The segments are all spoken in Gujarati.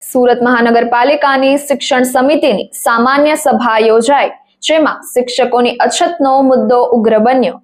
સુરત મહાનગરપાલિકાની શિક્ષણ સમિતિની સામાન્ય સભા યોજાઈ, જેમાં શિક્ષકોની અછતનો મુદ્દો ઉગ્ર બન્યો।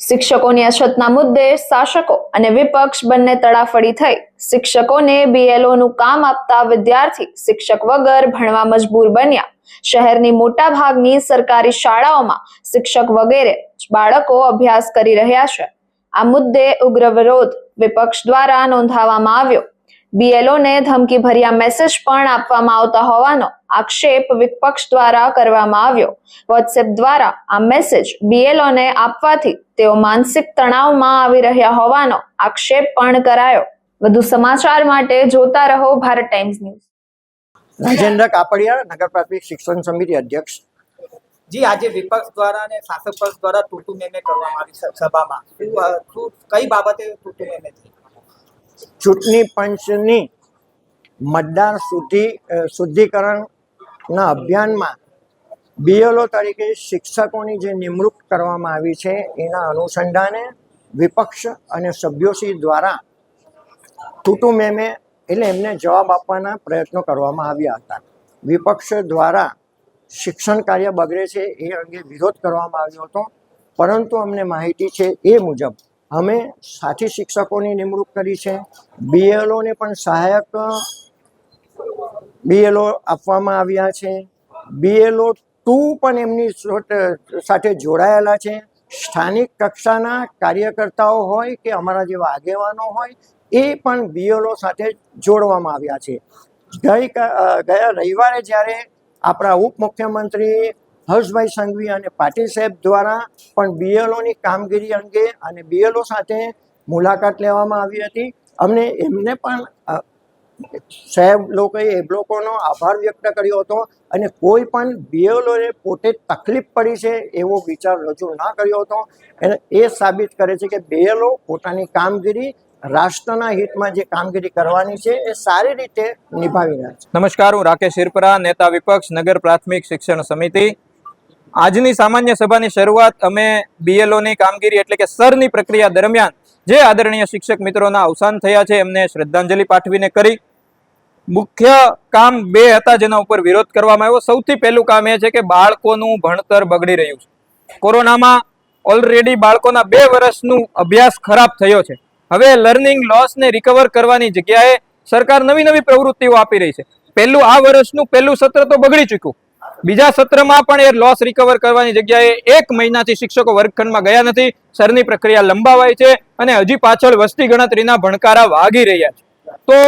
શિક્ષકોની અછતના મુદ્દે શાસકો અને વિપક્ષ બંને તડાફડી થઈ। શિક્ષકોને બીએલઓનું કામ આપતા વિદ્યાર્થી શિક્ષક વગર ભણવા મજબૂર બન્યા। શહેરની મોટા ભાગની સરકારી શાળાઓમાં શિક્ષક વગેરે બાળકો અભ્યાસ કરી રહ્યા છે। આ મુદ્દે ઉગ્ર વિરોધ વિપક્ષ દ્વારા નોંધાવવામાં આવ્યો। બીએલઓને ધમકી ભર્યા મેસેજ પણ આપવામાં આવતા હોવાનો આક્ષેપ વિપક્ષ દ્વારા કરવામાં આવ્યો। વોટ્સએપ દ્વારા આ મેસેજ બીએલઓને આપવાથી તેઓ માનસિક તણાવમાં આવી રહ્યા હોવાનો આક્ષેપ પણ કરાયો। વધુ સમાચાર માટે જોતા રહો ભારત ટાઈમ્સ ન્યૂઝ। રાજેન્દ્ર કાપડિયા, નગર પ્રાથમિક શિક્ષણ સમિતિ અધ્યક્ષ। જી, આજે વિપક્ષ દ્વારા અને શાસક પક્ષ દ્વારા તૂટુ મેમે કરવામાં આવી સભામાં કઈ બાબતે તૂટુ મેમે થઈ? ચૂંટણી પંચની મતદાર શુદ્ધિકરણના અભિયાનમાં બીએલઓ તરીકે શિક્ષકોની જે નિમણૂક કરવામાં આવી છે એના અનુસંધાને વિપક્ષ અને સભ્યોશ્રી દ્વારા તૂટુ મેમે એટલે એમને જવાબ આપવાના પ્રયત્નો કરવામાં આવ્યા હતા। વિપક્ષ દ્વારા શિક્ષણ કાર્ય બગડે છે એ અંગે વિરોધ કરવામાં આવ્યો હતો, પરંતુ અમને માહિતી છે એ મુજબ અમે સાથી શિક્ષકોની નિમણૂક કરી છે। બીએલઓને પણ સહાયક બીએલઓ આપવામાં આવ્યા છે। બીએલઓ 2 પણ એમની સાથે જોડાયેલા છે। સ્થાનિક કક્ષાના કાર્યકર્તાઓ હોય કે અમારા જેવા આગેવાનો હોય એ પણ બીએલઓ સાથે જોડવામાં આવ્યા છે। ગયા રવિવારે જ્યારે આપણા ઉપમુખ્યમંત્રી હર્ષભાઈ સંઘવી અને પાટીલ સાહેબ દ્વારા પણ બીએલઓની કામગીરી અંગે અને બીએલઓ સાથે મુલાકાત લેવામાં આવી હતી। અમને એમને પણ સાહેબ લોકોએ એ લોકોનો આભાર વ્યક્ત કર્યો હતો અને કોઈ પણ બીએલઓએ પોતે તકલીફ પડી છે એવો વિચાર રજૂ ના કર્યો હતો। અને એ સાબિત કરે છે કે બીએલઓ પોતાની કામગીરી રાષ્ટ્રના હિતમાં જે કામગીરી કરવાની છે એ સારી રીતે નિભાવી રહ્યા છે। નમસ્કાર, હું રાકેશ શિરપરા, નેતા વિપક્ષ, નગર પ્રાથમિક શિક્ષણ સમિતિ। આજની સામાન્ય સભાની શરૂઆત અમે બીએલઓની કામગીરી એટલે કે સરની પ્રક્રિયા દરમિયાન જે આદરણીય શિક્ષક મિત્રોના અવસાન થયા છે એમને શ્રદ્ધાંજલિ પાઠવીને કરી। મુખ્ય કામ 2 હતા જેના ઉપર વિરોધ કરવામાં આવ્યો। સૌથી પહેલું કામ એ છે કે બાળકોનું ભણતર બગડી રહ્યું છે। કોરોનામાં ઓલરેડી બાળકોના 2 વર્ષનું અભ્યાસ ખરાબ થયો છે। હવે લર્નિંગ લોસને રિકવર કરવાની જગ્યાએ સરકાર નવી પ્રવૃત્તિઓ આપી રહી છે। આ વર્ષનું પહેલું સત્ર તો બગડી ચૂક્યું, બીજા સત્રમાં પણ એ લોસ રિકવર કરવાની જગ્યાએ 1 મહિનાથી શિક્ષકો વર્ગખંડમાં ગયા નથી। સરની પ્રક્રિયા લંબાવાય છે અને હજી પાછળ વસ્તી ગણતરીના ભણકારા વાગી રહ્યા છે। તો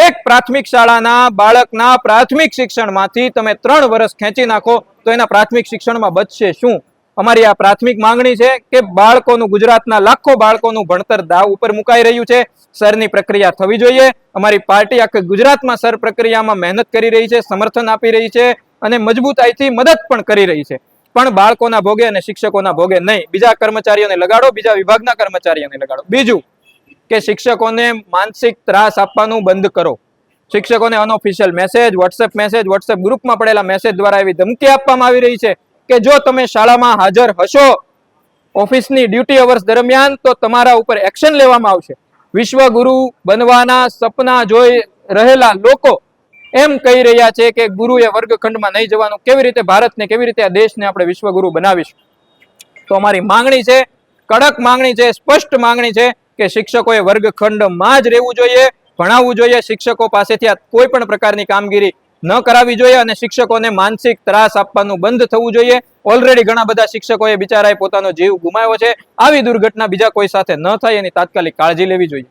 એક પ્રાથમિક શાળાના બાળકના પ્રાથમિક શિક્ષણમાંથી તમે 3 વર્ષ ખેંચી નાખો તો એના પ્રાથમિક શિક્ષણમાં બચશે શું? અમારી આ પ્રાથમિક માંગણી છે કે બાળકોનું, ગુજરાતના લાખો બાળકોનું ભણતર દાવ ઉપર મુકાઈ રહ્યું છે। સરની પ્રક્રિયા થવી જોઈએ। અમારી પાર્ટી આખા ગુજરાતમાં સર પ્રક્રિયામાં મહેનત કરી રહી છે, સમર્થન આપી રહી છે અને મજબૂતાઈથી મદદ પણ કરી રહી છે, પણ બાળકોના ભોગે અને શિક્ષકોના ભોગે નહીં। બીજા કર્મચારીઓને લગાડો, બીજા વિભાગના કર્મચારીઓને લગાડો। બીજું કે શિક્ષકોને માનસિક ત્રાસ આપવાનું બંધ કરો। શિક્ષકોને અનઓફિશિયલ મેસેજ, વોટ્સએપ ગ્રુપમાં પડેલા મેસેજ દ્વારા એવી ધમકી આપવામાં આવી રહી છે કે જો તમે શાળામાં હાજર હશો ઓફિસની ડ્યુટી અવર્સ દરમિયાન તો તમારા ઉપર એક્શન લેવામાં આવશે। વિશ્વગુરુ બનવાના સપના જોઈ રહેલા લોકો એમ કહી રહ્યા છે કે ગુરુએ વર્ગખંડમાં નહીં જવાનું। કેવી રીતે ભારતને, કેવી રીતે આ દેશને આપણે વિશ્વગુરુ બનાવીશું? તો અમારી માંગણી છે, કડક માંગણી છે, સ્પષ્ટ માંગણી છે કે શિક્ષકોએ વર્ગખંડમાં જ રહેવું જોઈએ, ભણાવવું જોઈએ। શિક્ષકો પાસેથી આ કોઈ પણ પ્રકારની કામગીરી ન કરાવવી જોઈએ અને શિક્ષકોને માનસિક ત્રાસ આપવાનું બંધ થવું જોઈએ। ઓલરેડી ઘણા બધા શિક્ષકોએ બિચારાએ પોતાનો જીવ ગુમાવ્યો છે। આવી દુર્ઘટના બીજા કોઈ સાથે ન થાય એની તાત્કાલિક કાળજી લેવી જોઈએ।